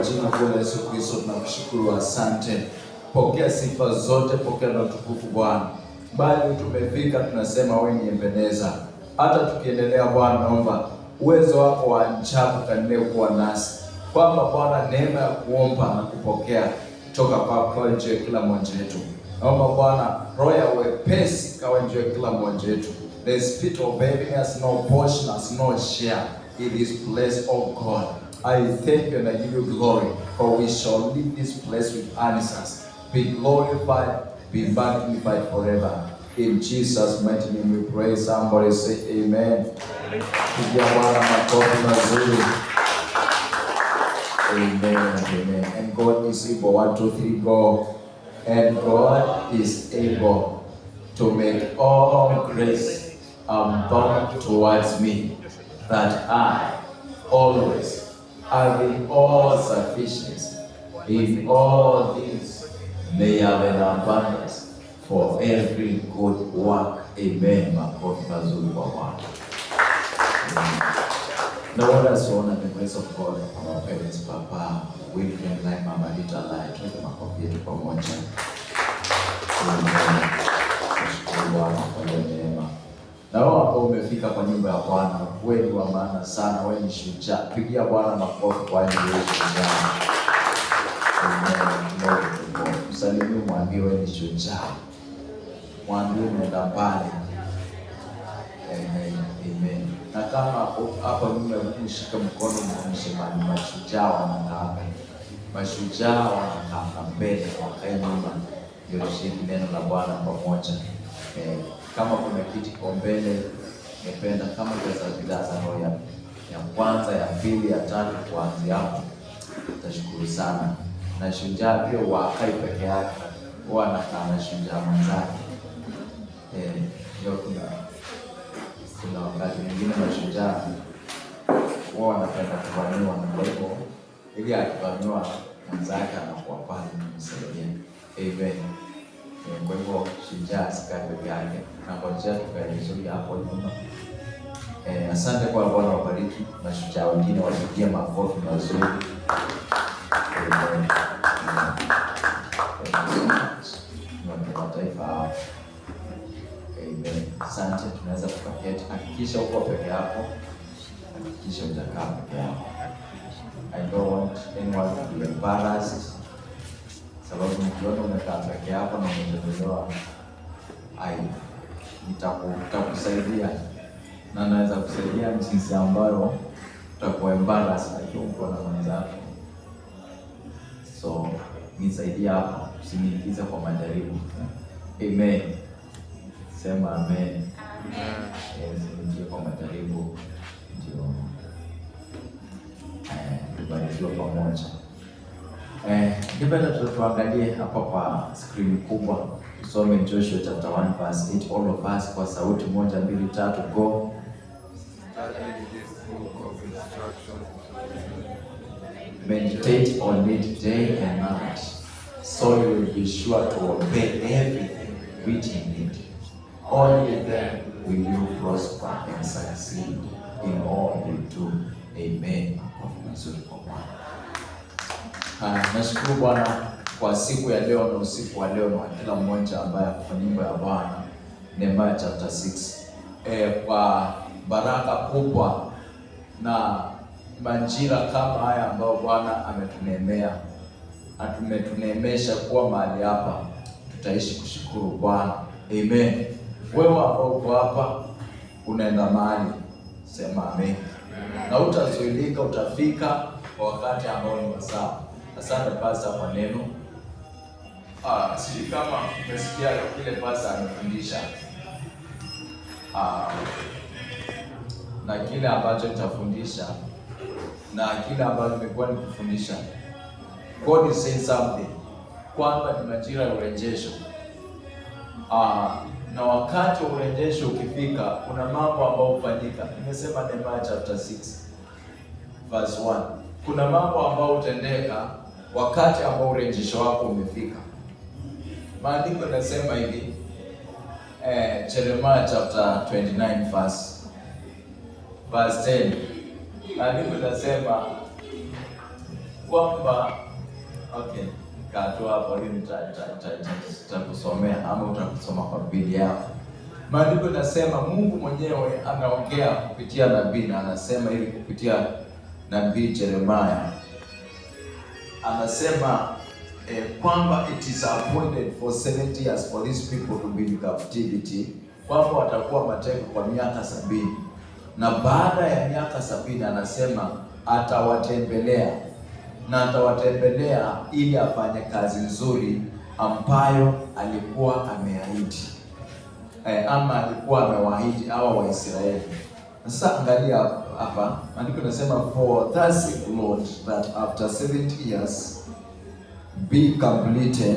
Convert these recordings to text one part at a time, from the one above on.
jina la Yesu Kristo tunakushukuru, asante. Pokea sifa zote, pokea na utukufu Bwana. Bali tumefika tunasema wewe ni Ebeneza. Hata tukiendelea Bwana, naomba uwezo wako wa ajabu kaendelee kuwa nasi. Kwamba Bwana neema ya kuomba na kupokea kutoka kwako nje kila mmoja wetu. Naomba Bwana roho ya wepesi kawe nje kila mmoja wetu. The spirit of heaviness no portion us, no share in this place, oh God. I thank you and I give you glory, for we shall leave this place with answers. Be glorified, be magnified forever. In Jesus' mighty name we pray. Somebody say amen. Pigia Bwana makofi mazuri. Amen and amen. And God is able. 1, 2, 3, go. And God is able to make all grace abound towards me, that I always having all sufficiency in all things may have an abundance for every good work. Amen. Makofi mazuri kwa Bwana. Now let us honor the grace of God from our parents, Papa William, like Mama Lita, like tuweke makofi yetu pamoja. Tunashukuru Bwana kwa neema. Na wewe ambao umefika kwa nyumba ya Bwana, wewe ni wa maana sana, wewe ni shujaa. Pigia Bwana makofi kwa ajili ya shujaa. Amen. Msalimie, mwambie wewe ni shujaa. Mwambie unaenda mbali. Amen. Amen. Na kama hapa nyuma mshika mkono mshimani, mashujaa wanakaa. Mashujaa wanakaa mbele, wakae nyuma. Ndio shiki neno la Bwana pamoja. Kama kuna kiti kwa mbele, ningependa kama tuweza roho ya kwanza, ya pili, ya tatu kuanzia hapo. Tashukuru sana. Na shujaa pia wakai peke yake. Huwa anakaa na shujaa mwenzake. Ndio kuna wakati mwingine mashujaa huwa wanapenda kuvamiwa, na kwa hivyo ili akivamiwa mwenzake anakuwa pale kumsaidia. Amen. Kwa hivyo shujaa asikae peke yake. Na kwa njia tukaelezea hapo nyuma. Asante kwa Bwana wabariki mashujaa wengine, wapigie makofi mazuri. Amen. Mataifa hapa. Amen. Asante, tunaweza tukaketi. Hakikisha uko peke yako. Hakikisha hujakaa peke yako. I don't want anyone to be embarrassed. Sababu mkiona umekaa peke yako na umetembelewa, nitakusaidia. Na naweza kusaidia jinsi ambayo utakuwa embarrassed na uko na mwenzako. So, nisaidia hapo, usiniingize kwa majaribu. Amen. Sema amen. Usiniingize kwa majaribu. Ndio. Tubarikiwe pamoja. Kipenda tuangalie hapa kwa screen kubwa. Tusome Joshua chapter 1 verse 8, all of us kwa sauti 1, 2, 3, go. Meditate on it day and night, so you will be sure to obey everything written in it. Only then will you prosper and succeed in all you do. Amen. Nashukuru Bwana kwa siku ya leo na usiku wa leo, na kila mmoja ambaye kwa nyumba ya Bwana. Nehemia chapter 6. Kwa baraka kubwa na majira kama haya ambayo Bwana ametuneemea, ametuneemesha kuwa mahali hapa, tutaishi kushukuru Bwana. Amen. Wewe ambao uko hapa unaenda mahali, sema amen. Na utazuilika, utafika kwa wakati ambao ni sawa. Asante pasta kwa neno. Sisi kama umesikia kile pasta amefundisha. Na kile ambacho nitafundisha na kile ambacho nimekuwa nikifundisha. God is saying something. Kwamba ni majira ya urejesho. Na wakati wa urejesho ukifika, kuna mambo ambayo hufanyika. Nimesema Nehemia chapter 6 verse 1. Kuna mambo ambayo utendeka wakati ambao urejesho wako umefika. Maandiko yanasema hivi, Jeremiah chapter 29 verse 10. Maandiko yanasema kwamba okay, kaatoa hapo leo nitakusomea ama utakusoma kwa Biblia yako. Maandiko yanasema Mungu mwenyewe anaongea kupitia nabii, na anasema ili kupitia nabii Yeremia. Anasema kwamba it is appointed for 70 years for these people to be in captivity, kwamba watakuwa mateka kwa miaka 70, na baada ya miaka 70 anasema atawatembelea, na atawatembelea ili afanye kazi nzuri ambayo alikuwa ameahidi, ama alikuwa amewaahidi hawa Waisraeli. Sasa angalia hapa, maandiko yanasema for thus saith the Lord that after 70 years be completed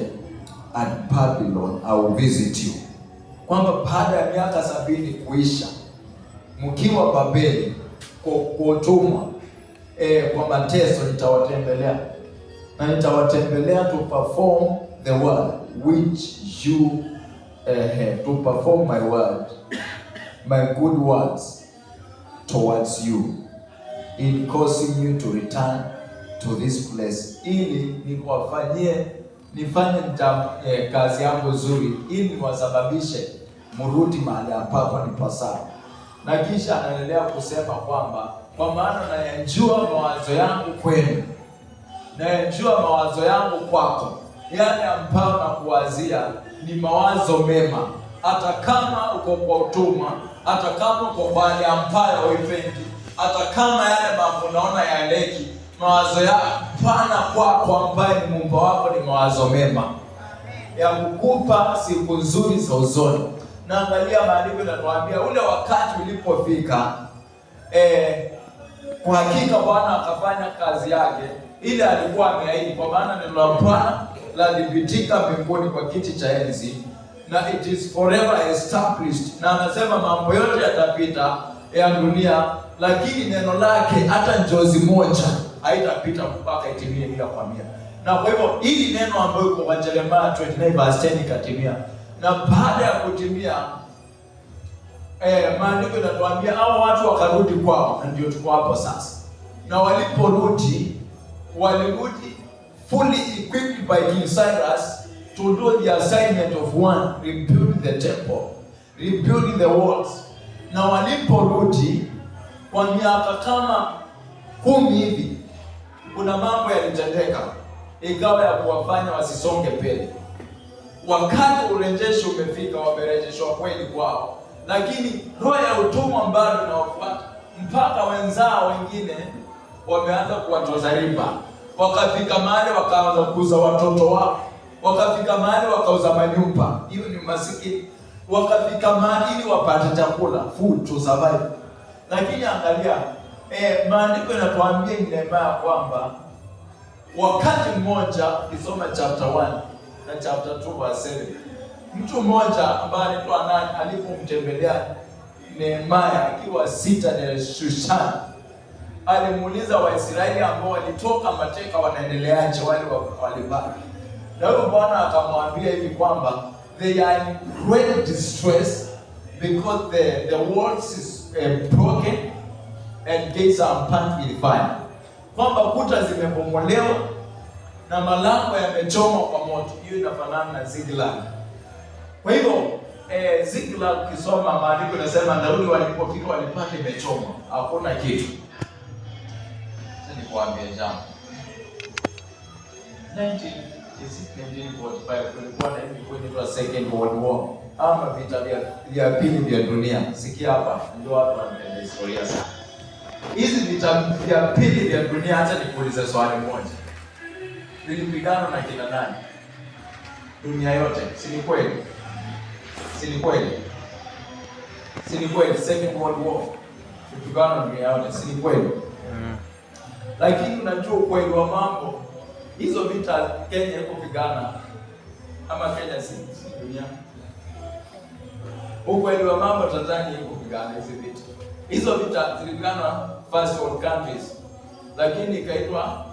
at Babylon I will visit you, kwamba baada ya miaka 70 kuisha mkiwa Babeli kwa utumwa, kwa mateso, nitawatembelea, na nitawatembelea to perform the word which you to perform my word, my good words towards you in causing you to return to this place, ili nifanye kazi yangu nzuri, ili niwasababishe mrudi mahali ambapo ni pasapo. Na kisha anaendelea kusema kwamba kwa maana nayajua mawazo yangu kwenu, nayajua mawazo yangu kwako, yale ambayo nakuwazia ni mawazo mema, hata kama uko kwa utumwa, hata kama uko mahali ambayo huipendi, hata kama yale mambo unaona yaleki, mawazo ya pana kwako ambaye ni Muumba wako ni mawazo mema ya kukupa siku nzuri za usoni. Na angalia maandiko yanatuambia ule wakati ulipofika, kwa hakika Bwana akafanya kazi yake ile alikuwa ameahidi, kwa maana neno la Bwana ladhibitika mbinguni kwa kiti cha enzi, na it is forever established. Na anasema mambo yote yatapita ya dunia, lakini neno lake hata njozi moja haitapita mpaka itimie bila kuhamia. Na kwa hivyo hili neno ambalo liko kwa Yeremia 29 verse 10 ikatimia. Na baada ya kutimia, maandiko yanatuambia hao watu wakarudi kwao, na ndio tuko hapo sasa. Na waliporudi, walirudi fully equipped by King Cyrus to do the assignment of one, rebuild the temple, rebuild the walls. Na waliporudi kwa miaka kama 10 hivi, kuna mambo yalitendeka ikawa ya kuwafanya wasisonge mbele. Wakati urejesho umefika, wamerejeshwa kweli kwao, lakini roho ya utumwa bado inawafuata, mpaka wenzao wengine wameanza kuwatoza riba. Wakafika mahali wakaanza kuuza watoto wao, wakafika mahali wakauza manyumba, hiyo ni masikini. Wakafika mahali ili wapate chakula, food to survive. Lakini angalia, maandiko yanatuambia Yeremia kwamba wakati mmoja, kisoma chapter 1 na chapter 2 verse 7, mtu mmoja ambaye anaitwa Anani alipomtembelea Nehemia akiwa Citadel Shushan, alimuuliza Waisraeli ambao walitoka mateka wanaendeleaje, wale walibaki. Na huyo Bwana akamwambia hivi kwamba they are in great distress because the walls is broken and gates are burnt with fire, kwamba kuta zimebomolewa na malango yamechomwa kwa moto. Hiyo inafanana na Ziklag. Kwa hivyo Ziklag, ukisoma maandiko yanasema Daudi walipofika walipata imechomwa, hakuna kitu. Sasa nikwambie jambo, 1945 kulikuwa na hivi kwa Second World War, ama vita vya pili vya dunia. Sikia hapa, ndio watu wanapenda historia sana. Hizi vita vya pili vya dunia, hata nikuulize swali moja, vilipigana na kina nani? Dunia yote, si ni kweli? Si ni kweli? Si ni kweli? Second World War vilipigana na dunia yote, si ni kweli? Lakini unajua ukweli wa mambo, hizo vita Kenya iko pigana ama Kenya si dunia? Ukweli wa mambo, Tanzania iko pigana hizo vita. Hizo vita zilipigana first world countries, lakini ikaitwa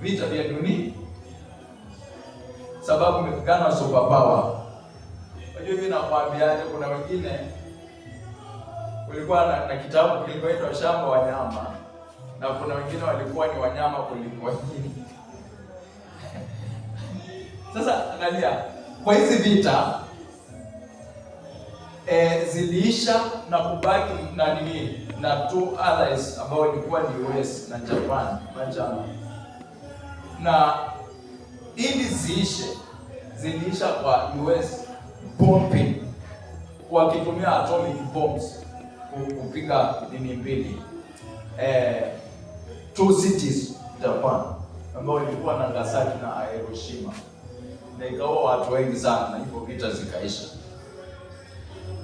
vita vya dunia sababu imepigana super power. Unajua mimi nakwambiaje, kuna wengine kulikuwa na kitabu kilichoitwa Shamba Wanyama, na kuna wengine walikuwa ni wanyama kuliko wengine. Sasa angalia, kwa hizi vita ziliisha na kubaki na nini na two allies ambao ilikuwa ni US na Japan na Germany. Na ili ziliisha kwa US bombing wakitumia atomic bombs kupiga nini mbili two cities Japan ambao ilikuwa Nagasaki na Hiroshima, na ikawa watu wengi sana, na hivyo vita zikaisha.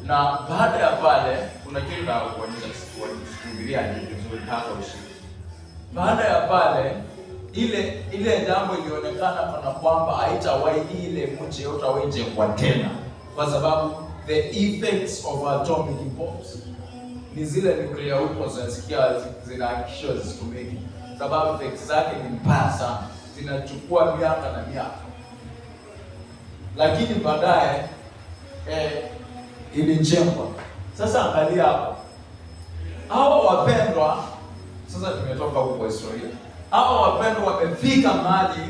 Na baada ya pale kuna kitu na kuonyesha kufikiria ni vizuri hata ushindi. Baada ya pale ile jambo ilionekana kana kwamba haitawahi ile mji yote hawajengwa tena, kwa sababu the effects of atomic bombs ni zile nuclear weapons zinasikia zinahakikishwa zisitumike, sababu effects zake ni mbaya sana, zinachukua miaka na miaka. Lakini baadaye ilijengwa. Sasa angalia hapo, hao wapendwa, sasa tumetoka huko historia. Hao wapendwa wamefika mahali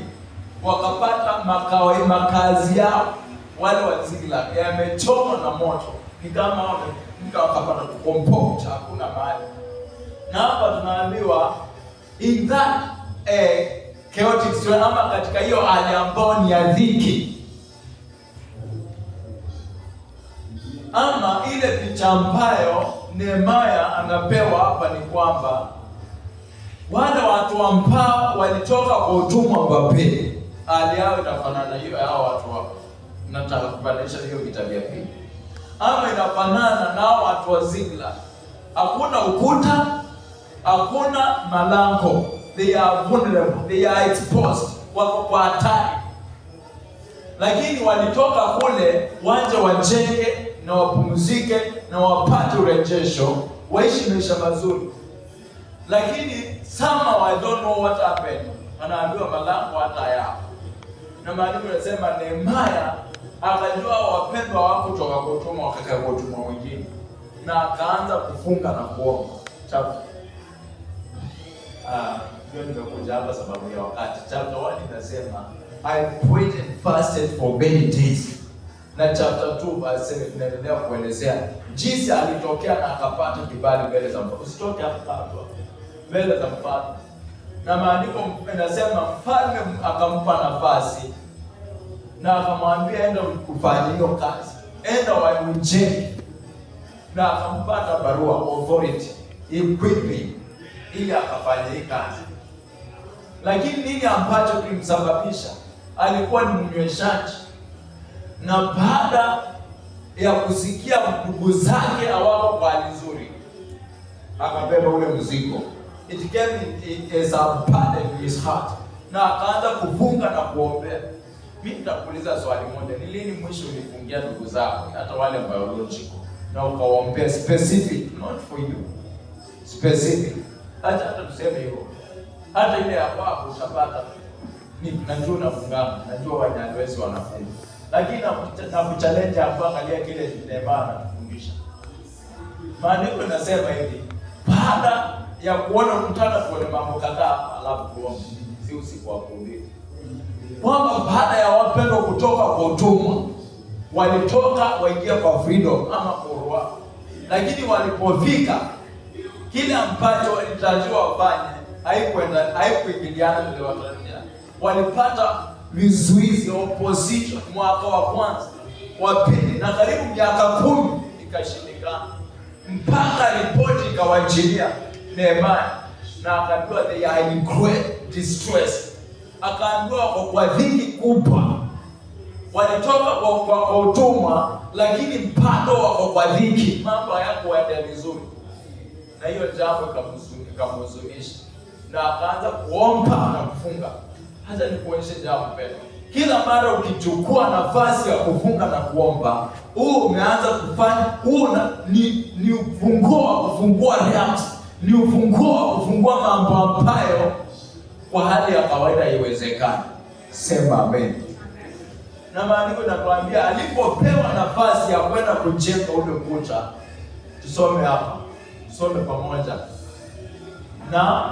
wakapata makazi yao, wale wazila yamechomwa na moto, ni kama wakapata kucompose, hakuna mahali. Na hapa tunaambiwa in that chaotic situation, ama katika hiyo hali ambayo ni ya dhiki, ama ile picha ambayo Nehemia anapewa hapa ni kwamba wale watu ambao walitoka kwa utumwa Babeli, hali yao inafanana hiyo hao watu wao. Nataka kubadilisha hiyo vita vya pili, ama inafanana na watu wa Ziklag. Hakuna ukuta, hakuna malango, they are vulnerable, they are exposed, wako kwa hatari. Lakini walitoka kule wanje wajenge na wapumzike na wapate urejesho, waishi maisha mazuri. Lakini somehow I don't know what happened, anaambiwa malango hata yao. Na maandiko yanasema Nehemia akajua wapendwa wako kutoka kwa utumwa wakakaa kwa utumwa wengine, na akaanza kufunga na kuomba. Ndio nimekuja hapa sababu ya wakati. Chapter 1 inasema I prayed and fasted for many days. Na chapter 2 verse 7 inaendelea kuelezea jinsi alitokea na akapata kibali mbele za mfalme. Usitoke hapa mbele za mfalme. Na maandiko yanasema mfalme akampa nafasi na akamwambia enda kufanya hiyo kazi, enda waujenge, na akampata barua authority equipping ili akafanya hii kazi. Lakini nini ambacho kilimsababisha? Alikuwa ni mnyweshaji, na baada ya kusikia ndugu zake hawako kwa hali nzuri, akabeba ule mzigo. It came as a burden in his heart, na akaanza kufunga na kuombea. Mimi nitakuuliza swali moja, ni lini mwisho ulifungia ndugu zako, hata wale biological, na ukaombea specific, not for you, specific? Hata tuseme hivyo, hata ile ya kwako utapata, najua unafungana, najua Wanyarwezi wanafunga, lakini na kuchallenge hapa, angalia kile Nehemia anatufundisha. Maandiko yanasema hivi, baada ya kuona mtaka tuone mambo kadhaa, alafu tuombe, si usiku wa kuhubiri, kwamba baada ya wapendwa kutoka kwa utumwa, walitoka waingia kwa freedom ama kurwa. Lakini walipofika, kile ambacho walitakiwa wafanye haikuingiliana na wale watarajia. Walipata vizuizi, opposition, mwaka wa kwanza, wa pili, na karibu miaka 10 ikashindikana, mpaka ripoti ikawajilia Nehemia na akaambiwa they are in great distress. Akaambiwa kwa dhiki kubwa, walitoka kwa utumwa, lakini mpando wako kwa dhiki, mambo hayakuenda vizuri. Na hiyo jambo ikamhuzunisha, na akaanza kuomba na kufunga. Hata nikuonyeshe jambo pekee, kila mara ukichukua nafasi ya kufunga na kuomba, umeanza kufanya ni ufunguo wa kufungua realms, ni ufunguo wa kufungua mambo ambayo kwa hali ya kawaida haiwezekani. Sema amen. Na maandiko yanatuambia alipopewa nafasi ya kwenda kujenga ule ukuta, tusome hapa, tusome pamoja. Na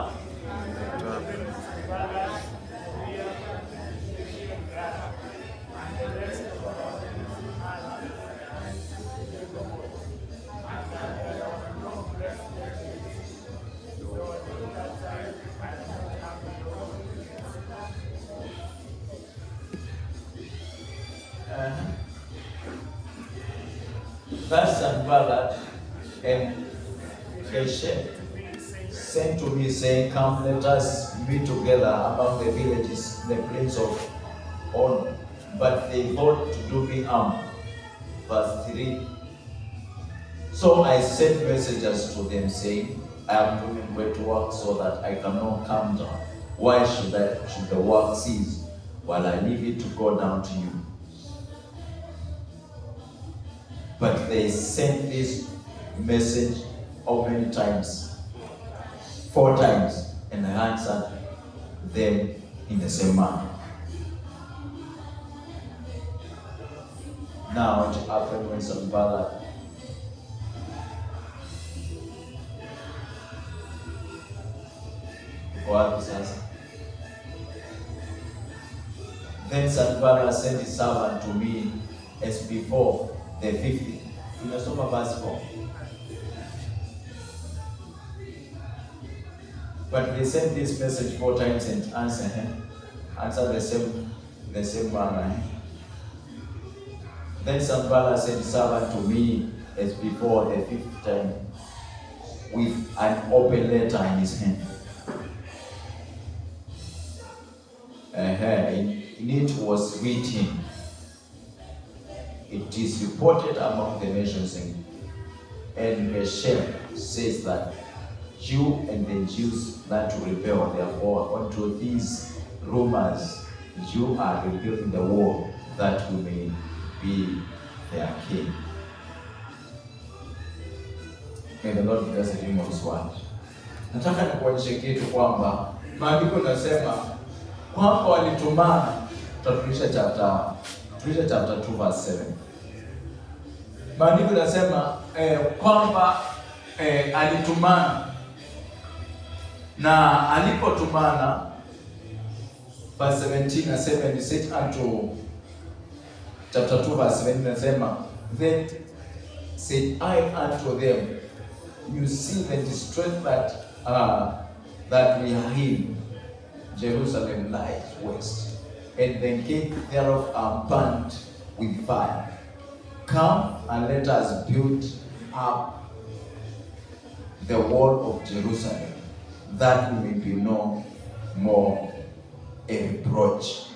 That Sanballat and Geshem sent to me saying, come, let us meet together among the villages, the plains of On. But they thought to do me harm. Verse 3. So I sent messengers to them saying, I am doing great work so that I cannot come down. Why should the work cease while I leave it to go down to you? But they sent this message how many times? 4 times. And I answered them in the same manner. Now it happened when Sanballat Then Sanballat sent his servant to me as before the 50th. Tunasoma verse 4. But they sent this message 4 times and answered the same manner. Then Sanballat sent his servant to me as before the 5th time with an open letter in his hand. In it was written, it is reported among the nations, and Geshem says that you and the Jews that to rebel, therefore unto these rumors you are rebuilding the wall, that you may be their king. May the Lord bless the name of his word. Nataka nikuonyeshe kitu kwamba maandiko nasema kwamba walitumana. Tulisha chapter 2 verse 7. Maandiko nasema kwamba alitumana, na alipotumana, verse 17 nasema, and he said unto, chapter 2 verse 7 nasema, then said I unto them, you see the distress that we are in, Jerusalem lies waste, and the gate thereof are burnt with fire. Come and let us build up the wall of Jerusalem, that we may be no more a reproach.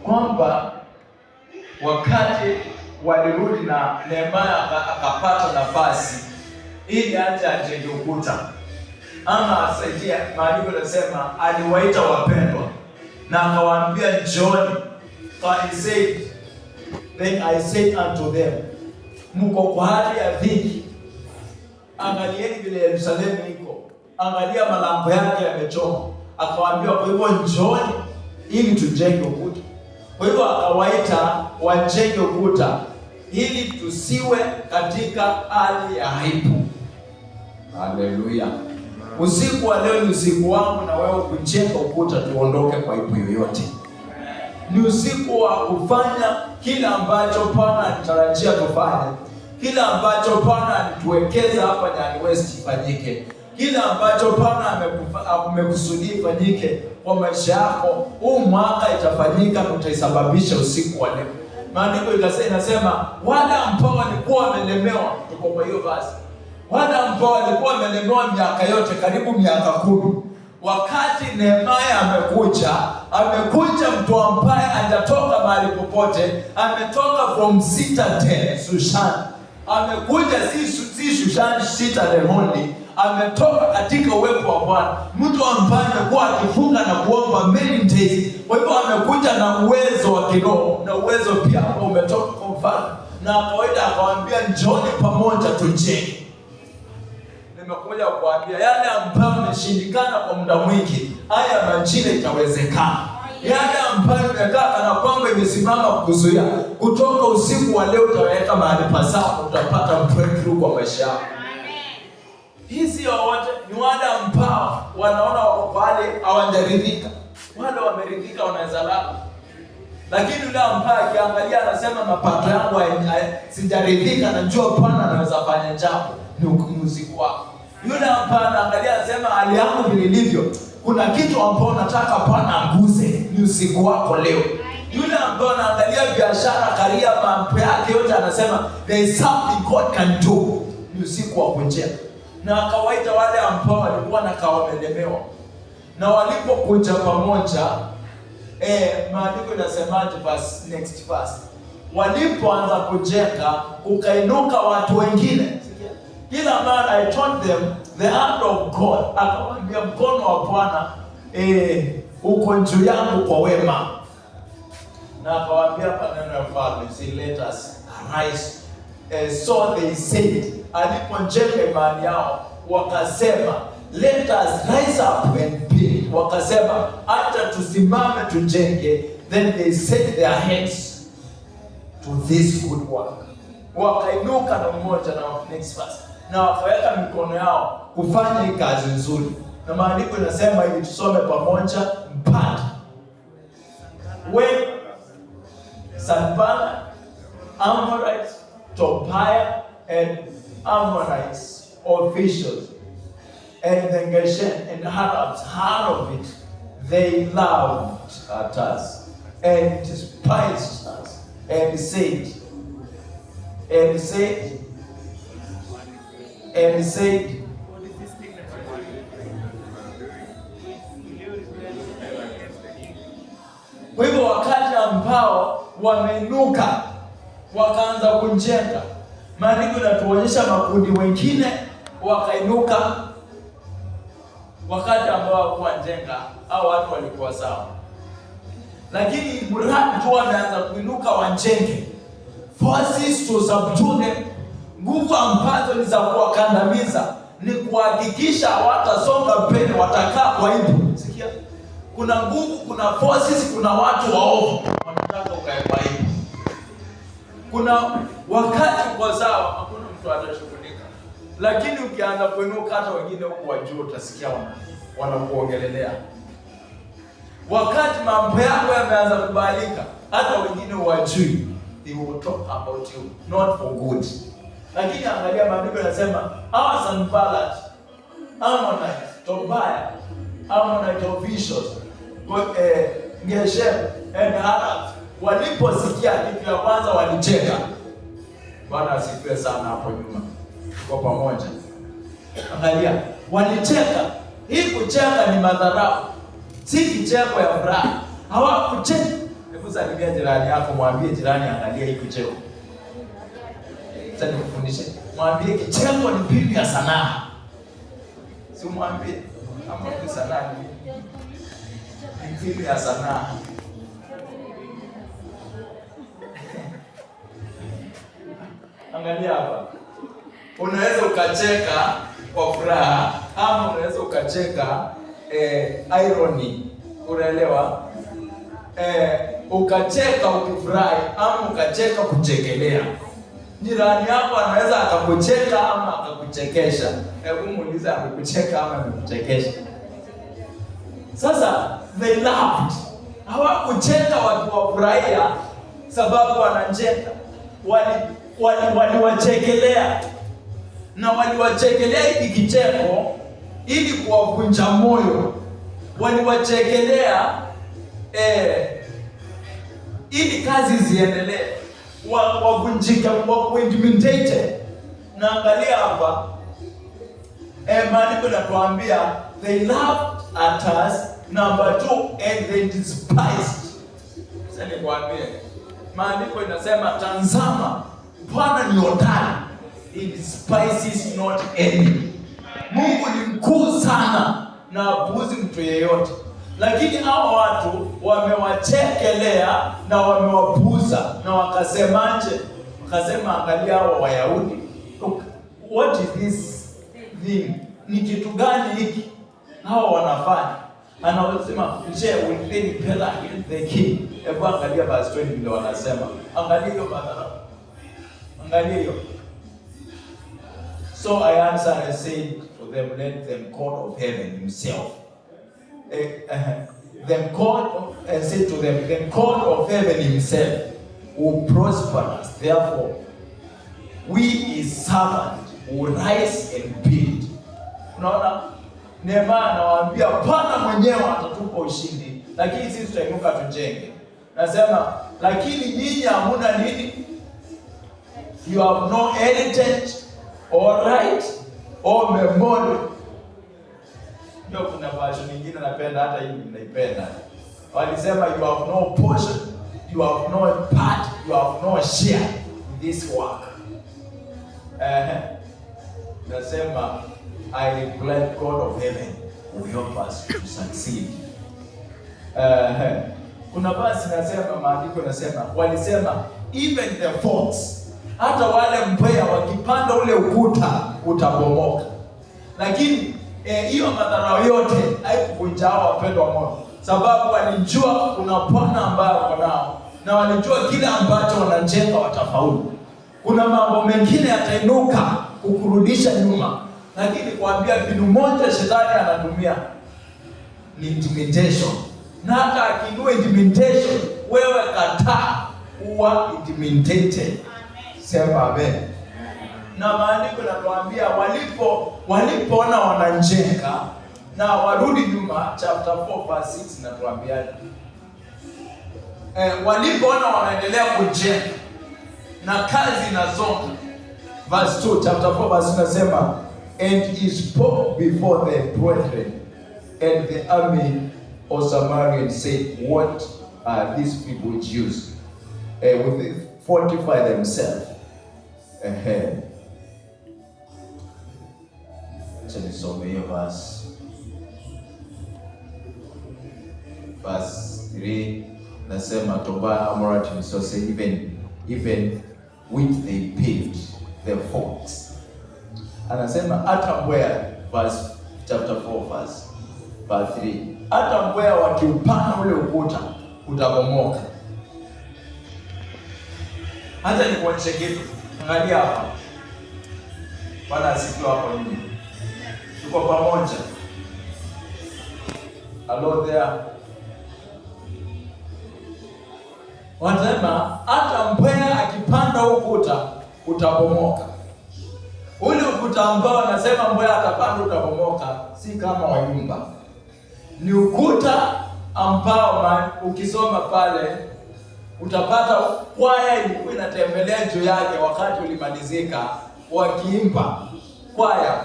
Kwamba wakati walirudi na Nehemia akapata nafasi ili ajenge ukuta ama asaidia, maandiko yanasema aliwaita wapendwa na akawaambia njooni. Then I said unto them, mko kwa hali ya dhiki, angalieni vile Yerusalemu iko, angalia malango yake yamechoma. Akawaambia kwa hivyo njooni ili tujenge ukuta. Kwa hivyo akawaita wajenge ukuta ili tusiwe katika hali ya aibu. Haleluya. Usiku wa leo ni usiku wangu na wewe kujenga ukuta, tuondoke kwa aibu yoyote. Ni usiku wa kufanya kila ambacho Bwana anatarajia tufanye. Kila ambacho Bwana alituwekeza hapa Nyali West ifanyike. Kila ambacho Bwana amekusudia ifanyike kwa maisha yako, huu mwaka itafanyika, utaisababisha usiku wa leo. Maandiko inasema wale ambao walikuwa wamelemewa, tuko kwa hiyo basi. Wale ambao walikuwa wamelemewa miaka yote, karibu miaka 10. Wakati Nehemia amekuja mtu ambaye hajatoka mahali popote, ametoka from Citadel Shushan. Amekuja si Shushan Citadel only, ametoka katika uwepo wa Bwana. Mtu ambaye amekuwa akifunga na kuomba many days. Kwa hivyo amekuja na uwezo wa kiroho na uwezo pia umetoka kwa mfalme. Na kawaida akawaambia njooni pamoja tujenge. Nimekuja kuambia yale ambayo yameshindikana kwa muda mwingi, haya majira itawezekana. Yale ambayo imekaa kana kwamba imesimama kukuzuia, kutoka usiku wa leo utaweka mahali pasawa, utapata breakthrough kwa maisha yako. Hizi wote ni wale ambao wanaona wako pale hawajaridhika. Wale wameridhika wanaweza lala. Lakini yule ambaye akiangalia anasema mapato yangu sijaridhika, najua Bwana anaweza fanya jambo, ni usiku wako. Yule ambaye anaangalia anasema hali yangu vile ilivyo, kuna kitu ambacho nataka Bwana aguze, ni usiku wako leo. Yule ambaye anaangalia biashara, karia, mambo yake yote, anasema there is something God can do. Ni usiku wa kujenga. Na akawaita wale ambao walikuwa na kawamelemewa. Na walipokuja pamoja, maandiko yanasemaje next verse? Walipoanza kujenga, ukainuka watu wengine. Kila man, I told them the hand of God. Akawaambia mkono wa Bwana uko juu yangu kwa wema. Na akawaambia maneno ya mfalme, say let us arise. So they said, alipojenga imani yao, wakasema let us rise up and build. Wakasema acha tusimame tujenge. Then they set their hands to this good work. Wakainuka na mmoja na next verse, na wakaweka mikono yao kufanya hii kazi nzuri. Na maandiko inasema hivi, tusome pamoja mpaka when Sanballat, Amorites, Tobiah and Ammonites officials and the Geshem and Arabs heard of it, they laughed at us and despised us and said, kwa hivyo wakati ambao wameinuka wakaanza kujenga, maandiko yanatuonyesha makundi wengine wakainuka wakati ambao hawakuwa jenga, au watu walikuwa sawa. Lakini mradi tu wameanza kuinuka wajenge, forces to subdue them, nguvu ambazo ni za kuwakandamiza, ni kuhakikisha watasonga mbele, watakaa kwa aibu. Sikia, kuna nguvu, kuna forces, kuna watu waovu wanataka ukae kwa aibu. Kuna wakati kwa sawa hakuna mtu atashughulika, lakini ukianza kuinuka hata wengine huko wajua utasikia wanakuongelelea. Wakati mambo yako yameanza kubalika, hata wengine wajui, they will talk about you not for good. Lakini angalia maandiko yanasema hawa Sanballat, Ammonite, Tobiah, Ammonite officials, Geshem and Arabs waliposikia kitu ya kwanza walicheka. Bwana asifiwe sana hapo nyuma. Kwa pamoja. Angalia, walicheka. Hii kucheka ni madharau. Si kicheko ya furaha. Hawakucheka. Hebu salimia jirani yako, mwambie jirani angalia hii kicheko. Sasa nikufundishe. Mwambie kicheko ni mbinu ya sanaa. Si mwambie ama ni sanaa ni mbinu ya sanaa. Angalia hapa. Unaweza ukacheka kwa furaha ama unaweza ukacheka irony. Unaelewa? Ukacheka ukifurahi ama ukacheka kuchekelea. Jirani yako anaweza akakucheka ama akakuchekesha. Hebu muulize amekucheka ama amekuchekesha. Sasa they laughed. Hawakucheka wakiwafurahia sababu wanacheka. Waliwachekelea. Na waliwachekelea hiki kicheko ili kuwavunja moyo. Waliwachekelea ili kazi ziendelee. Wavunjika, intimidated. Na angalia hapa, maandiko yanatuambia they laughed at us, number 2, and they despised. Sasa nikwambie, maandiko inasema tazama, Bwana ni hodari, he despises not any. Mungu ni mkuu sana na hapuuzi mtu yeyote. Lakini hao watu wamewachekelea na wamewapuuza na wakasemaje? Wakasema angalia hao Wayahudi. Look, what is this thing? Ni kitu gani hiki hao wanafanya? Anasema, "Je, will they repel against the king?" Hebu angalia verse 20 ndio wanasema. Angalia hiyo madhara. Angalia hiyo. So I answered and said to them, let them God of heaven himself. Then God said to them, the God of heaven himself will prosper us. Therefore, we his servants will rise and build. Unaona? Neema anawaambia Bwana mwenyewe atatupa ushindi, lakini sisi tutainuka tujenge. Nasema lakini nyinyi hamuna nini? You have no heritage or right or memory. Ndio kuna version nyingine napenda, hata hii ninaipenda. Walisema you have no portion, you have no part, you have no share in this work. Nasema I pray God of heaven will help us to succeed. Kuna basi nasema, maandiko nasema, walisema even the forts, hata wale mbea wakipanda ule ukuta utabomoka. Lakini hiyo madhara yote haikuvunja hao wapendwa moyo, sababu walijua kuna Bwana ambaye wako nao na walijua kile ambacho wanajenga watafaulu. Kuna mambo mengine yatainuka kukurudisha nyuma, lakini kuambia mbinu moja shetani anatumia ni intimidation. Na hata akinua intimidation, wewe kataa kuwa intimidated. Sema amen. Na maandiko yanatuambia walipoona wanajenga na warudi nyuma, chapter 4 verse 6 natuambia walipoona wanaendelea kujenga na kazi inasonga. Verse 2, chapter 4 verse 2 nasema, and he spoke before the brethren and the army of Samaria and said, what are these people Jews will they fortify themselves? Nisome hiyo verse 3 nasema, Tobiah Amorite and so say even which they paved their forts. Anasema hata mbwea, verse chapter 4 verse 3, hata mbwea wakiupana ule ukuta utabomoka. Hata nikuonyeshe kitu. Angalia hapa. Bwana asifiwe hapo nyuma. Tuko pamoja. Hello there. Wanasema hata mbwea akipanda ukuta utabomoka. Ule ukuta ambao anasema mbwea atapanda utabomoka si kama wa nyumba. Ni ukuta ambao ukisoma pale utapata kwaya ilikuwa inatembelea juu yake wakati ulimalizika, wakiimba kwaya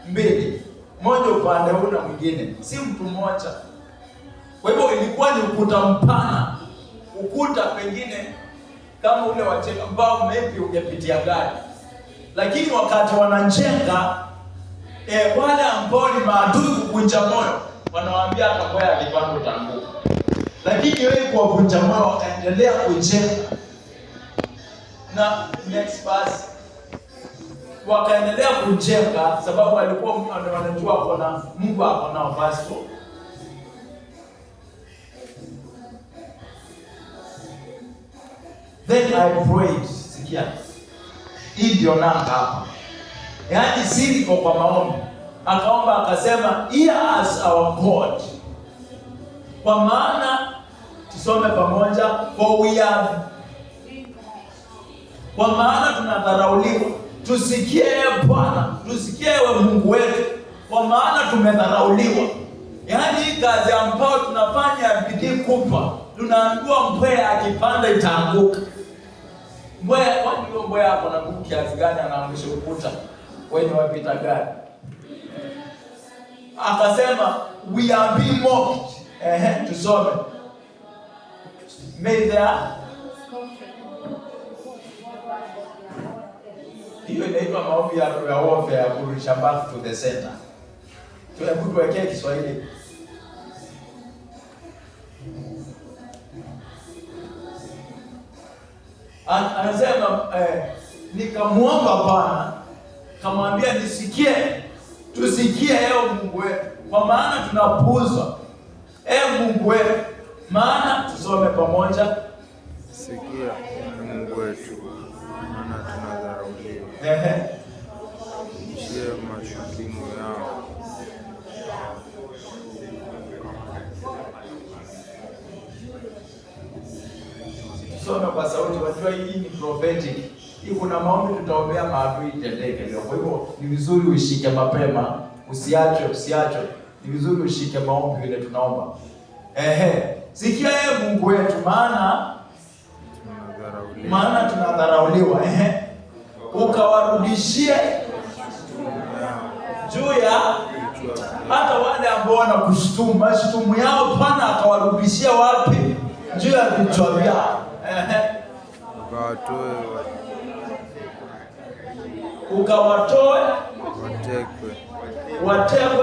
mbili, moja upande huu na mwingine, si mtu mmoja. Kwa hivyo ilikuwa ni ukuta mpana, ukuta pengine kama ule wa Cheka ambao maybe ungepitia gari. Lakini wakati wanajenga wale ambao ni maadui kuvunja moyo, wanawaambia hata kwaya akipanda utaanguka. Lakini wewe kuwavunja moyo wakaendelea kujenga. Na next verse, wakaendelea kujenga sababu walikuwa wanajua kuna Mungu ako nao. Verse 4, then I prayed. Sikia, hii ndio nanga hapa, yaani siri kwa maombi. Akaomba akasema, hear us our God, kwa maana tusome pamoja, for we are, kwa maana tunadharauliwa. Tusikie Bwana, tusikie wewe Mungu wetu, kwa maana tumedharauliwa. Yaani hii kazi ambayo tunafanya bidii kubwa, tunaambiwa mbwea akipanda itaanguka. Mbwea, kwani hiyo mbwea hapo na nguvu kiasi gani anaangusha ukuta? Wewe ni wapita gani? Akasema we are being mocked. Tusome. May there, hiyo inaitwa maombi ya warfare ya kurudisha back to the center. Hebu tuwekee Kiswahili. Anasema nikamuomba Bwana, kamwambia nisikie, tusikie ewe Mungu wetu, kwa maana tunapuuzwa. Mungu wetu, maana tusome pamoja. Sikia Mungu wetu, maana tunadharauliwa. Nishie mashukimu yao. Tusome kwa sauti, wajua hii ni prophetic. Hii kuna maombi tutaombea maadui itendeke leo. Kwa hivyo ni vizuri uishike mapema, usiache. Ni vizuri ushike maombi ile tunaomba. Sikia Mungu wetu, maana tunadharauliwa. Ukawarudishie juu ya hata wale ambao wanakushutumu, mashutumu yao Bwana akawarudishia wapi? Juu ya vichwa vyao. Ukawatoe watekwe.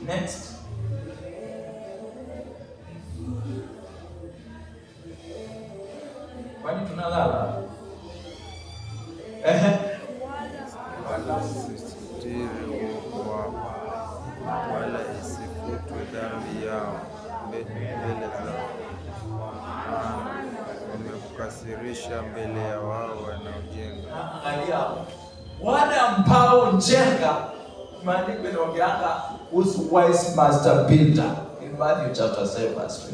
Next. Kwani tunalala? Wala isifutwe dhambi yao mbele zao. Wamekukasirisha mbele ya wao wanaojenga. Angalia, wale ambao jenga, maandiko yanaongeanga kuhusu wise master builder in Matthew chapter 7 verse 20.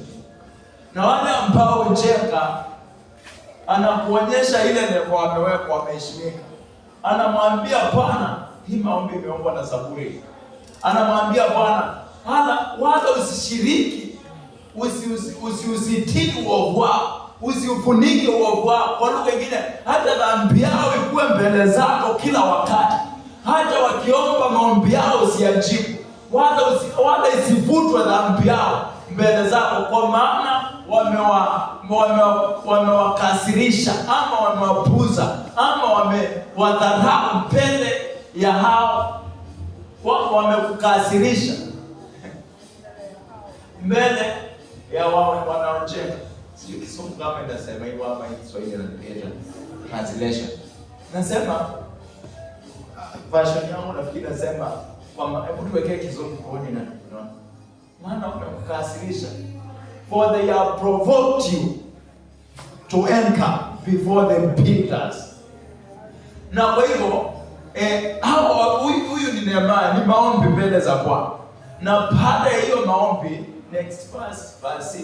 Na wale ambao jenga, anakuonyesha ile level amewekwa, ameheshimika. Anamwambia Bwana, hii maombi imeombwa na Zaburi. Anamwambia Bwana, wala usishiriki, usiusitiri uovu wao, usiufunike uovu wao. Kwa lugha nyingine, hata dhambi yao ikuwe mbele zako kila wakati. Hata wakiomba maombi yao usiajibu, wala isivutwe dhambi yao mbele zako, kwa maana wamewakasirisha ama wamewapuza ama wamewadharau mbele ya hao. Wamekukasirisha mbele ya wanaojenga. Sio Kiswahili kama inasema hivyo hapa, Kiswahili inaeleza translation. Nasema version yangu nafikiri nasema kwamba hebu tuwekee Kiswahili kuone na unaona. Maana wamekukasirisha. For they have provoked you to anger before the builders. Na kwa hivyo huyu ni Nehemia, ni maombi mbele za Bwana. Na baada ya hiyo maombi, next verse 6.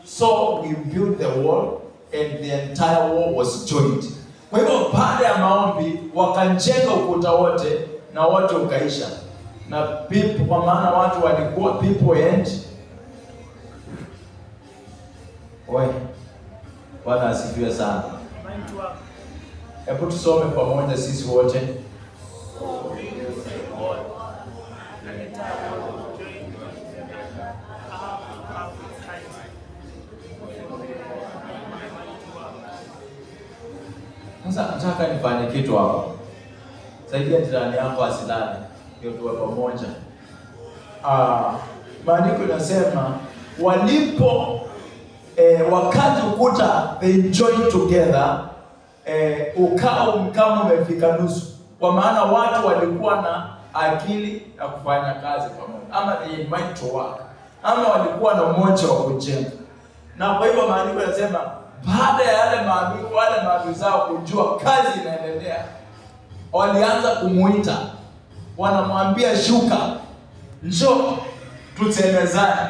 So we built the wall and the entire wall was joined. Kwa hivyo baada ya maombi wakajenga ukuta wote na wote ukaisha. Na people, kwa maana watu walikuwa people and Bwana asifiwe sana. Hebu tusome pamoja sisi wote. Sasa nataka nifanye kitu hapa. Saidia jirani yako asilale, ndio tuwe pamoja. Maandiko inasema wakati ukuta they joined together, ukao kama umefika nusu, kwa maana watu walikuwa na akili ya kufanya kazi pamoja, ama they might to work, ama walikuwa na umoja wa kujenga. Na kwa hivyo maandiko yanasema baada ya wale maadui zao kujua kazi inaendelea, walianza kumuita, wanamwambia shuka, njoo tusemezane.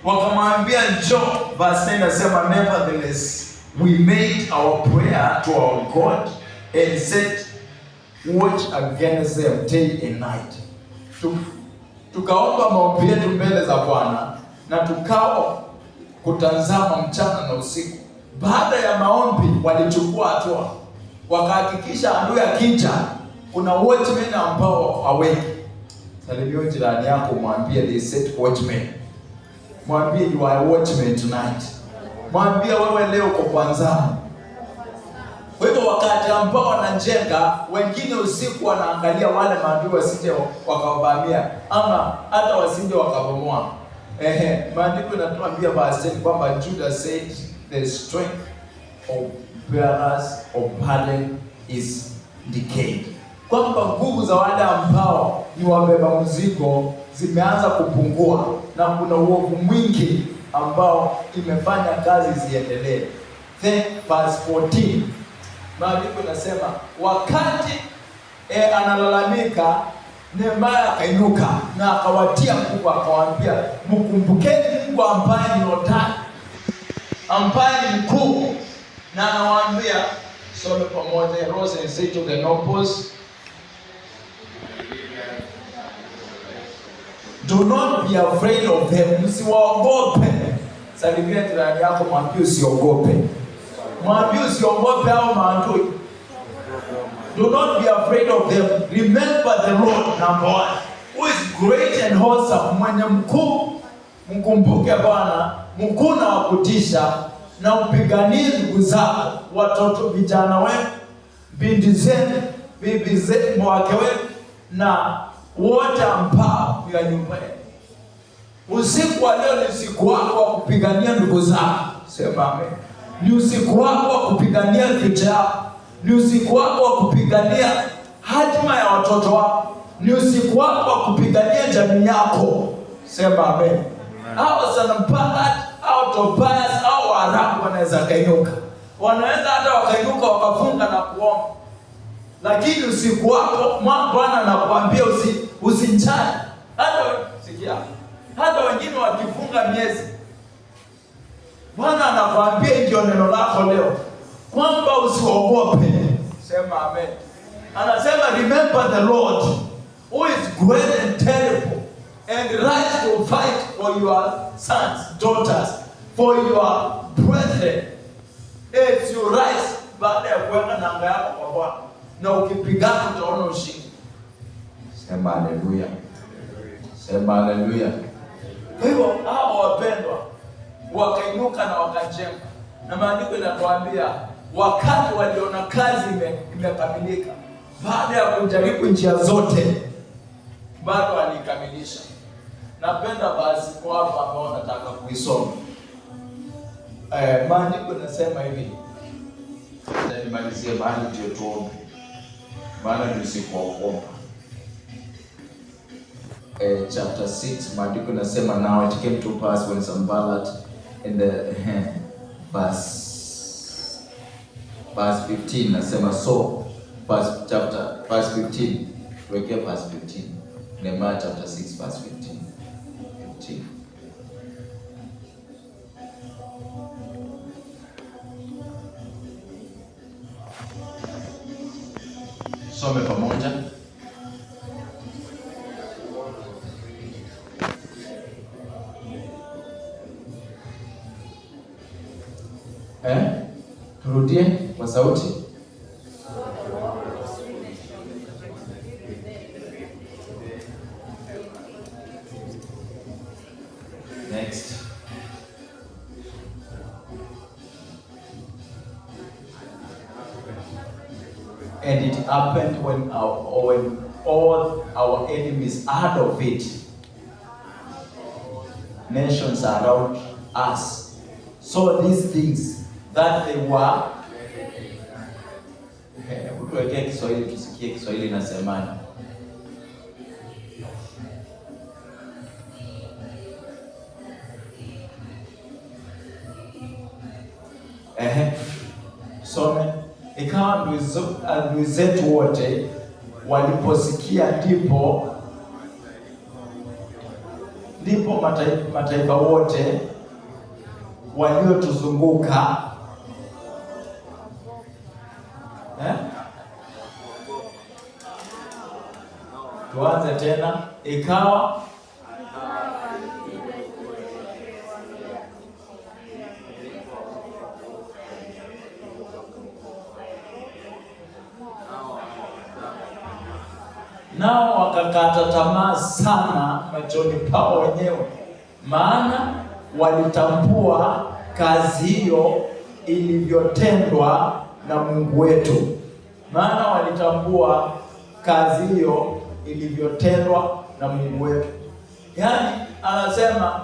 Wakamwambia njoo. Verse 9 inasema nevertheless we made our prayer to our God and set watch against them day and night. Tukaomba maombi yetu mbele za Bwana na tukao kutazama mchana na usiku. Baada ya maombi walichukua hatua, wakahakikisha adui akija kuna watchmen ambao haweki. Salimia jirani yako, mwambie they set watchmen. Mwambie you are a watchman tonight. Mwambie wewe leo uko kwanza. Kwa hivyo wakati ambao wanajenga, wengine usiku wanaangalia wale maadui wasije wakavamia ama hata wasije wakabomoa. Maandiko yanatuambia verse 10 kwamba Judah said the strength of bearers of burden is decayed. Kwamba nguvu za wale ambao ni wabeba mzigo zimeanza kupungua na kuna uovu mwingi ambao imefanya kazi ziendelee. Then verse 14, maandiko yanasema wakati analalamika, Nehemia akainuka na akawatia nguvu, akawaambia mkumbukeni Mungu ambaye ni hodari, ambaye ni mkuu, na anawaambia Some pamoja, Rose and say to the nobles, do not be afraid of them. Msiwaogope. Salimia jirani yako, mwambie usiogope. Mwambie usiogope hao maadui. Do not be afraid of them. Remember the Lord, number one, who is great and wholesome. Mwenye mkuu, mkumbuke Bwana, mkuu na wakutisha, na upiganie ndugu zako, watoto, vijana wenu, binti zenu, bibi zenu, wake wenu, na wote ambao ya nyumbani. Usiku wa leo ni usiku wako wa kupigania ndugu zako. Sema amen. Ni usiku wako wa kupigania future yako. Ni usiku wako wa kupigania hatima ya watoto wako. Ni usiku wako wa kupigania jamii yako. Sema amen. Hao Sanballat, hao Tobias, hao Waarabu wanaweza kainuka. Wanaweza hata wakainuka wakafunga na kuomba. Lakini usiku wako Bwana anakuambia usinjali. Hata sikia. Hata wengine wakifunga miezi, Bwana anakuambia ndio neno lako leo, kwamba usiogope. Sema amen. Anasema remember the Lord, who is great and terrible, and rise to fight for your sons, daughters, for your brethren. As you rise, baada ya kuweka nanga yako kwa Bwana, na ukipigana utaona ushindi. Sema haleluya. Sema haleluya. Kwa hivyo hao wapendwa wakainuka na wakajenga. Na maandiko yanatuambia wakati waliona kazi imekamilika, baada ya kujaribu njia zote, bado walikamilisha. Napenda basi kwa hapa ambao nataka kuisoma. Maandiko yanasema hivi. Nimalizie mahali ndio tuombe. Maana ni usiku wa kuomba. Chapter 6, maandiko nasema, now it came to pass when Sanballat in the verse 15 nasema, so verse 15, tuwekea verse 15, Nehemiah chapter 6 verse 15. Some pamoja. Turudie kwa sauti. Next. And it happened when all our enemies heard of it, nations around us, saw these things, that they were. Tuwekee Kiswahili tusikie Kiswahili nasemani. Some ikawa adui zetu wote waliposikia, ndipo mataifa wote waliotuzunguka tuanze tena. Ikawa nao wakakata tamaa sana machoni pao wenyewe, maana walitambua kazi hiyo ilivyotendwa na Mungu wetu. Maana walitambua kazi hiyo ilivyotendwa na Mungu wetu. Yaani anasema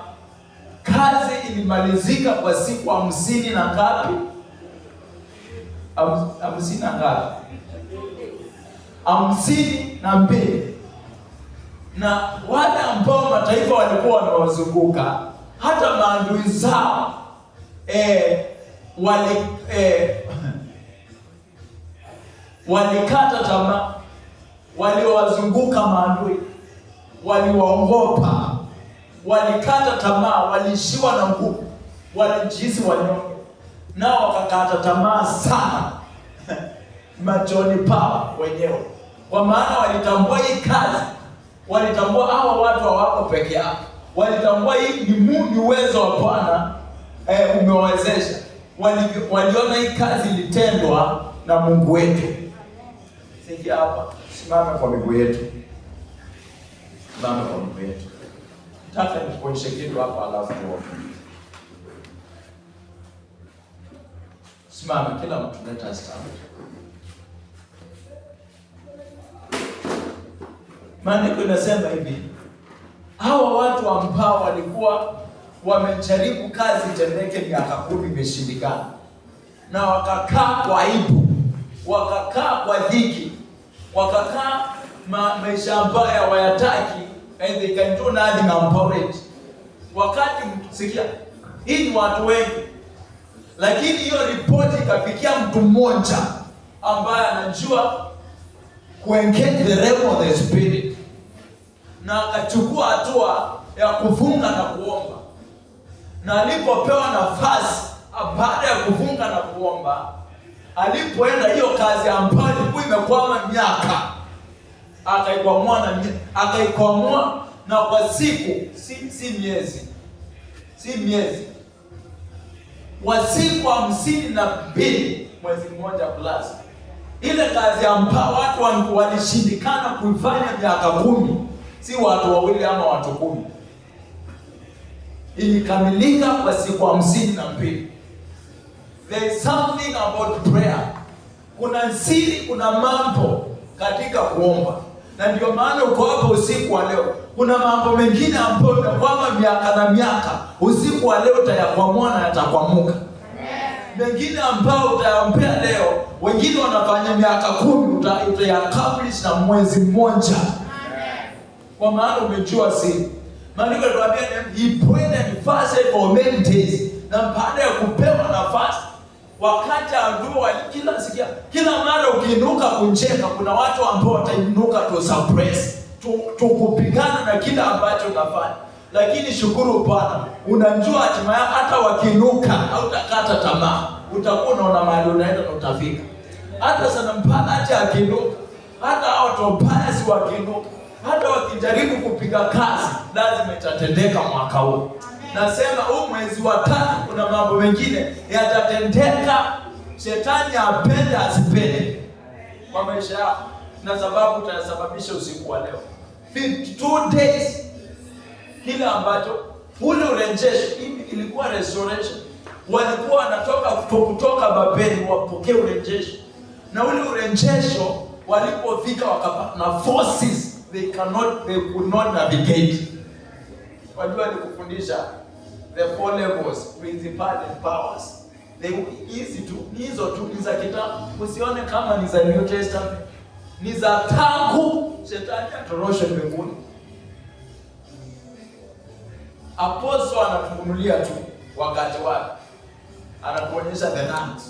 kazi ilimalizika kwa siku 50 na ngapi? 50 na ngapi? 52. Na wale ambao mataifa walikuwa wanawazunguka, hata maadui zao walikata tamaa, waliowazunguka maadui, waliwaogopa, walikata tamaa, walishiwa na nguvu, walijihisi wanyonge, nao wakakata tamaa sana. machoni pao wenyewe, kwa maana walitambua hii kazi, walitambua hawa watu hawako peke yao, walitambua hii ni uwezo wa Bwana umewawezesha. Waliona hii kazi ilitendwa na Mungu wetu. Sikia hapa, simama kwa miguu yetu, simama kwa miguu yetu. Nataka nikuonyeshe kitu hapa, alafu simama, kila mtu leta stand. Maandiko inasema hivi, hawa watu ambao walikuwa wamejaribu kazi itendeke miaka 10 imeshindikana, na wakakaa kwa aibu, wakakaa kwa dhiki, wakakaa maisha ambayo hawayataki, and they can do nothing about it. Wakati sikia, hii ni watu wengi, lakini hiyo ripoti ikafikia mtu mmoja ambaye anajua kuengage the realm of the spirit, na akachukua hatua ya kufunga na kuomba. Na alipopewa nafasi baada ya kufunga na kuomba, alipoenda hiyo kazi ambayo ilikuwa imekwama miaka, akaikwamua na kwa siku si miezi, kwa siku 52, mwezi mmoja plus, ile kazi ambayo watu walishindikana kuifanya miaka 10, si watu wawili ama watu 10, ilikamilika kwa siku 52. There is something about prayer. Kuna siri, kuna mambo katika kuomba. Na ndio maana uko hapo usiku wa leo. Kuna mambo mengine ambayo yamekwama miaka na miaka, usiku wa leo utayakwamua na yatakwamuka. Mengine ambao utayaombea leo, wengine wanafanya miaka 10, utayakamilisha na mwezi mmoja. Kwa maana umejua siri. Maandiko yanatuambia he prayed and fasted for many days. Na baada ya kupewa nafasi, wakati adui kila mara ukiinuka kucheka, kuna watu ambao watainuka to suppress, kupigana na kila ambacho unafanya. Lakini shukuru Bwana, unajua hatima yako. Hata wakiinuka hautakata tamaa, utakuwa unaona mahali unaenda na utafika. Hata sana mpaka hata akiinuka, hata hao topaya si wakiinuka, hata wakijaribu kupiga kazi, lazima itatendeka mwaka huu. Nasema huu mwezi wa 3 kuna mambo mengine yatatendeka, shetani apende asipende, kwa maisha yako, na sababu utasababisha usiku wa leo 52 days. Kila ambacho ule urejesho, ilikuwa restoration. Walikuwa wanatoka kutoka Babeli wapokee urejesho, na ule urejesho walipofika wakapata na forces they could not navigate. Wajua ni kufundisha the 4 levels, principalities and powers. Hizo tu ni za kitabu. Usione kama ni za New Testament. Ni za tangu shetani atoroshe mbinguni. Apostle anatufunulia tu wakati wake, anakuonyesha the ranks.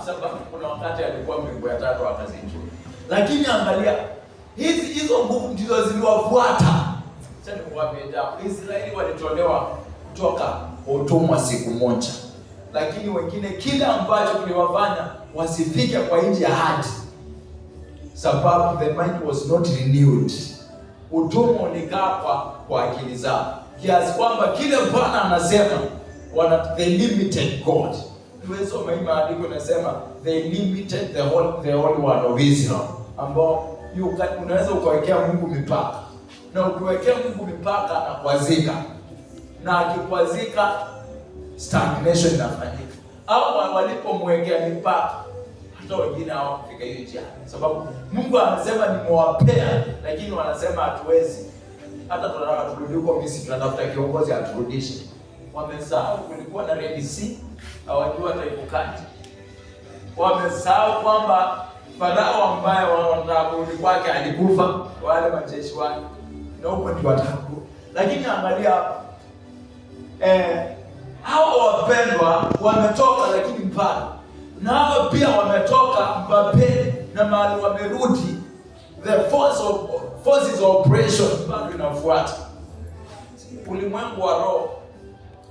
Sababu kuna wakati alikuwa mbingu ya 3 akazinjua. Lakini angalia, hizo nguvu ndizo ziliwafuata. Sasa nikwambie jambo, Israeli walitolewa kutoka utumwa siku moja, lakini wengine kile ambacho kiliwafanya wasifike kwa nchi ya ahadi, sababu the mind was not renewed. Utumwa ulikaa kwa akili zao, kiasi kwamba kile Bwana anasema they limited God. Tuwesoma hii maandiko nasema they limited the whole word of Israel, ambao unaweza ukawekea Mungu mipaka, na ukiwekea Mungu mipaka anakwazika, na akikwazika stagnation inafanyika. Au walipomwekea mipaka, hata wengine hawakufika hiyo njia, sababu Mungu anasema nimewapea, lakini wanasema hatuwezi. Hata tunataka turudi huko Misri, tunatafuta kiongozi aturudishe. Wamesahau kulikuwa na Red Sea, hawajua taifukaje. Wamesahau kwamba Farao ambaye wanarudi kwake alikufa, wale majeshi wake, na huko ndio wataku. Lakini angalia hapa, hao wapendwa wametoka, lakini mpaka na hao pia wametoka Babeli, na mahali wamerudi, the forces of operation bado inafuata. Ulimwengu wa roho,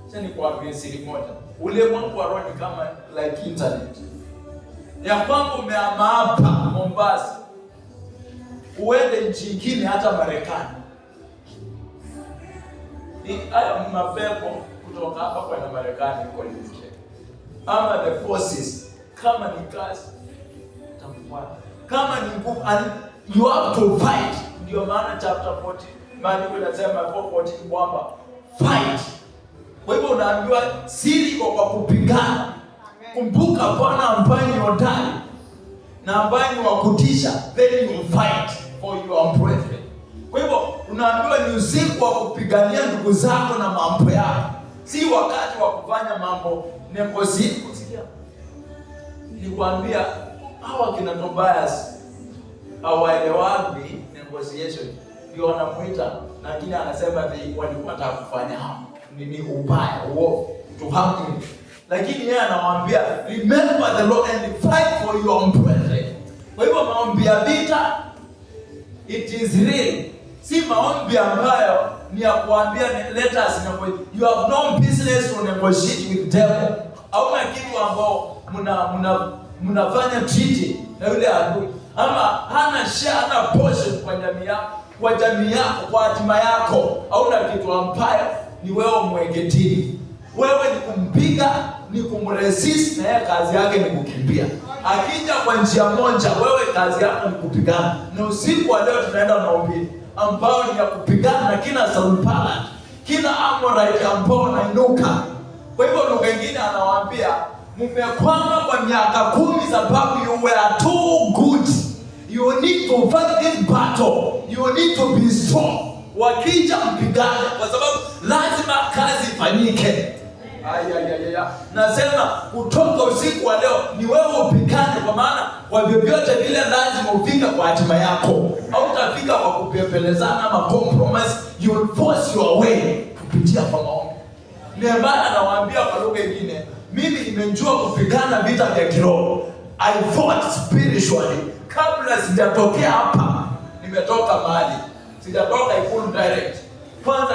sasa ni kuambia siri moja, ulimwengu wa roho ni kama like internet. ya kwamba umehama hapa Mombasa uende nchi nyingine, hata Marekani. Haya mapepo kutoka hapa kwenda Marekani kwa nje, ama the forces, kama ni kazi utafuata, kama ni nguvu, and you have to fight. Ndio maana chapter 40 maandiko yanasema 4:14 kwamba fight. Kwa hivyo unaambiwa siri kwa kupigana. Kumbuka Bwana ambaye ni hodari na ambaye ni wa kutisha, then you fight for your brethren. Kwa hivyo unaambiwa ni usiku wa kupigania ndugu zako na mambo yako, si wakati wa kufanya mambo negotiation. Nikwambia hawa kina Tobias hawaelewani negotiation, ndio wanamuita, lakini anasema walikuwa wanataka kufanya nini ubaya uovu to harm him. Lakini yeye anawaambia remember the Lord and fight for your brethren. Kwa hivyo maombi ya vita, it is real. Si maombi ambayo ni ya kuambia let us negotiate. You have no business to negotiate with devil. Hauna kitu ambao mnafanya treaty na yule adui, ama hana share, hana portion kwa jamii yako, kwa hatima yako. Hauna kitu ambayo ni wewe mweketini. Wewe ni kumpiga, ni kumresist, na yeye kazi yake ni kukimbia. Akija kwa njia moja, wewe kazi yako ni kupigana. Na usiku wa leo tunaenda maombi ambao ni ya kupigana na kila Sanballat, kila Amorite ambao wanainuka. Kwa hivyo lugha nyingine anawaambia mmekwama kwa miaka 10 sababu you were too good. You need to fight this battle. You need to be strong. Wakija mpigane, kwa sababu lazima kazi ifanyike. Nasema kutoka usiku wa leo ni wewe upigane, kwa maana kwa vyovyote vile lazima ufika kwa hatima yako. Hautafika kwa kupepelezana ama compromise. You will force your way kupitia kwa maombi. Nehemia anawaambia kwa lugha nyingine, mimi nimejua kupigana vita vya kiroho. I fought spiritually. Kabla sijatokea hapa, nimetoka mahali. Sijatoka Ikulu direct. Kwanza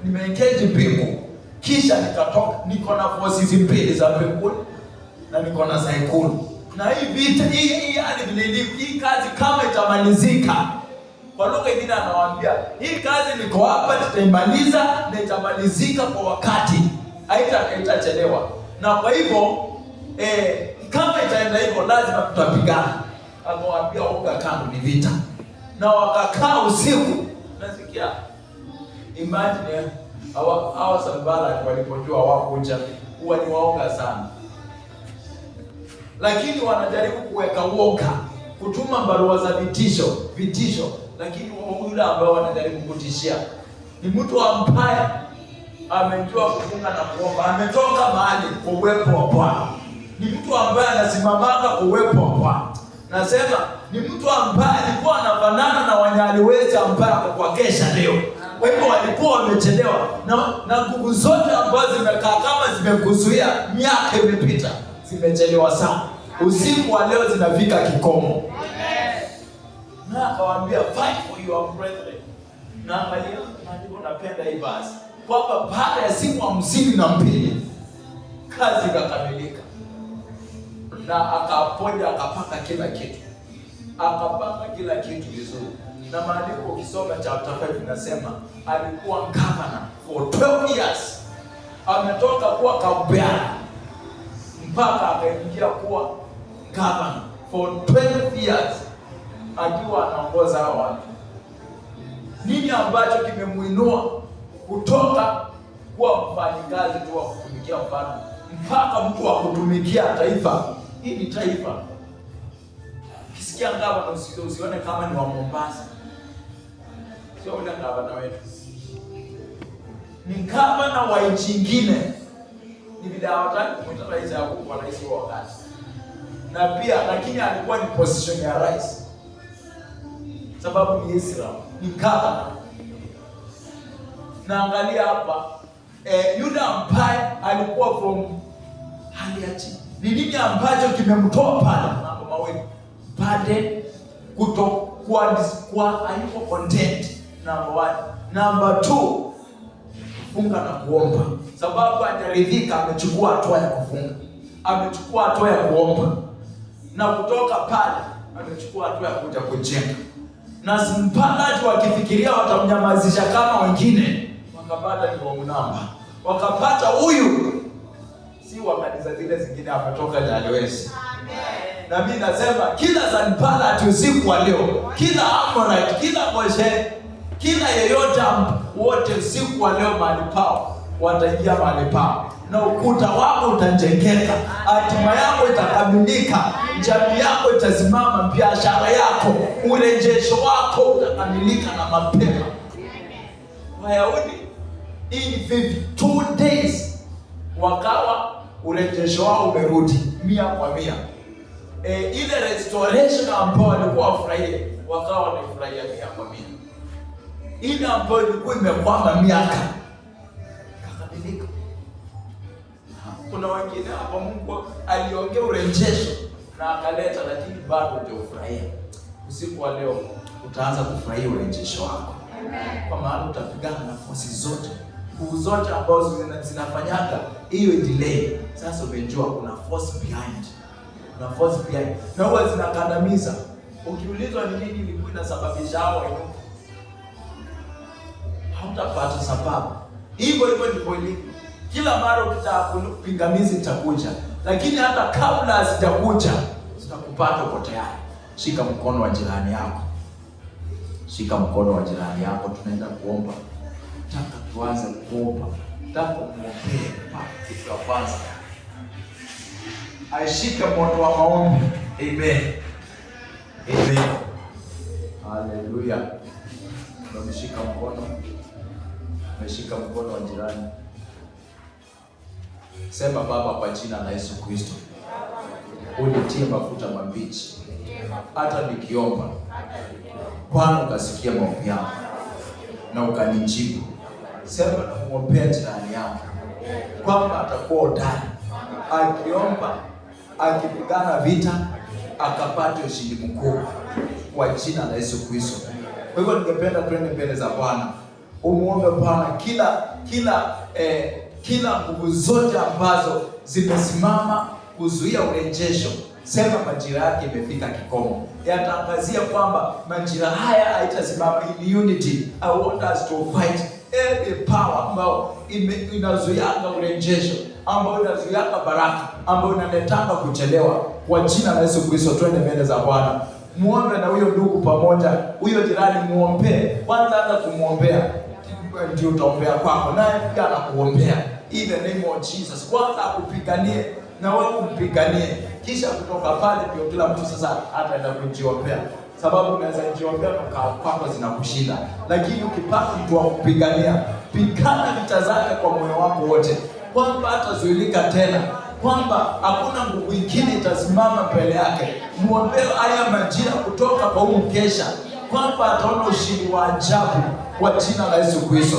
nimeengage mbingu. Kisha nikatoka, niko na forces mbili za mbinguni na niko na za Ikulu. Na hii vita hii kazi kama itamalizika, kwa lugha nyingine anawaambia hii kazi niko hapa, tutaimaliza na itamalizika kwa wakati, haitachelewa. Na kwa hivyo kama itaenda hivyo lazima tutapigana. Akawaambia uga kando ni vita. Na wakakaa usiku. Nasikia imagine hawa Sanballat walipojua wakuja huwa ni waoga sana, lakini wanajaribu kuweka uoga, kutuma barua za vitisho, lakini yule ambao wanajaribu kutishia ni mtu ambaye amejua kufunga na kuomba, ametoka mahali kwa uwepo wa Bwana. Ni mtu ambaye anasimamanga kwa uwepo wa Bwana. Nasema ni mtu ambaye alikuwa anafanana na Wanyaliwezi ambaye kwa kesha leo. Kwa hivyo walikuwa wamechelewa na nguvu zote ambazo zimekaa kama zimekuzuia miaka imepita, zimechelewa sana. Usiku wa leo zinafika kikomo. Na akawaambia fight for your brethren. Na angalia, napenda hii basi kwamba baada ya siku 52 kazi ikakamilika. Na akaponya, akapanga kila kitu vizuri. Na maandiko ukisoma chapter 5 inasema alikuwa governor for 12 years. Ametoka kuwa kabela mpaka akaingia kuwa governor for 12 years, akiwa anaongoza hao watu. Nini ambacho kimemuinua kutoka kuwa mfanyikazi tu wa kutumikia mfano mpaka mtu wa kutumikia taifa? Hii ni taifa. Kisikia ngava na usione kama ni wa Mombasa. Sio ule gavana wetu. Ni gavana wa nchi nyingine. Ni vile hawataka kumwita rais yako kwa rais wa wakati. Na pia lakini alikuwa ni position ya rais. Sababu ni Israel. Ni gavana. Na angalia hapa yule ambaye alikuwa from hali ya chini. Ni nini ambacho kimemtoa pale? Mambo mawili. Pade kutokuwa hayuko content, number 1. Number 2, kufunga na kuomba. Sababu hajaridhika, amechukua hatua ya kufunga. Amechukua hatua ya kuomba. na kutoka pale amechukua hatua ya kuja kujenga. Na Sanbalati wakifikiria watamnyamazisha kama wengine, wakapata ni wrong number. Wakapata huyu si wa kanisa zile zingine, ametoka Nyalewezi. Na mimi nasema kila Sanbalati usiku wa leo, kila Amorite, kila Moshe, kila yeyote wote usiku wa leo mahali pao wataingia mahali pao, na ukuta wako utajengeka, hatima yako itakamilika, jamii yako itasimama, biashara yako, urejesho wako utakamilika na mapema. Wayahudi in 52 days wakawa urejesho wao umerudi 100%. Ile restoration ambayo walikuwa wafurahie, wakawa wanafurahia 100%. Ile ambayo ilikuwa imekwama miaka kakamilika. Kuna wengine hapa Mungu aliongea urejesho na akaleta, lakini bado hujafurahia. Usiku wa leo utaanza kufurahia urejesho wako. Kwa maana utapigana na forces zote, nguvu zote ambazo zinafanyaga hiyo delay. Sasa umejua kuna force behind. Kuna force behind. Na huwa zinakandamiza. Ukiulizwa ni nini ilikuwa inasababisha hao wenu, hautapata sababu. Hivyo ndipo ilivyo. Kila mara ukitaka pingamizi itakuja, lakini hata kabla hazijakuja zitakupata uko tayari. Shika mkono wa jirani yako. Shika mkono wa jirani yako, tunaenda kuomba. Nataka tuanze kuomba. Nataka muombee kitu cha kwanza. Aishike moto wa maombi. Amen. Amen. Hallelujah. Tunamshika mkono. Umeshika mkono wa jirani. Sema, Baba, kwa jina la Yesu Kristo, unitie mafuta mabichi, hata nikiomba Bwana ukasikia maombi yangu na ukanijibu. Sema na muombea jirani yangu kwamba atakuwa hodari, akiomba, akipigana vita, akapata ushindi mkuu kwa jina la Yesu Kristo. Kwa hivyo ningependa twende mbele za Bwana, umuombe Bwana kila nguvu zote ambazo zimesimama kuzuia urejesho. Sema majira yake imefika kikomo. Yatangazia kwamba majira haya haitasimama. In unity, I want us to fight every power ambayo inazuianga urejesho, ambayo inazuianga baraka, ambayo inaletanga kuchelewa. Kwa jina la Yesu Kristo twende mbele za Bwana. Muombe na huyo ndugu pamoja, huyo jirani muombe. Kwanza hata kumuombea ndio utaombea kwako, naye pia anakuombea. In the name of Jesus. Kwanza akupiganie na wewe umpiganie. Kisha kutoka pale ndio kila mtu sasa ataenda kujiombea. Sababu unaweza kujiombea na kwako zinakushinda. Lakini ukipata mtu wa kupigania, pigana vita zake kwa moyo wako wote. Kwamba hatazuilika tena. Kwamba hakuna nguvu nyingine itasimama mbele yake. Muombee haya majira kutoka kwa huu mkesha. Kwamba ataona ushindi wa ajabu kwa jina la Yesu Kristo.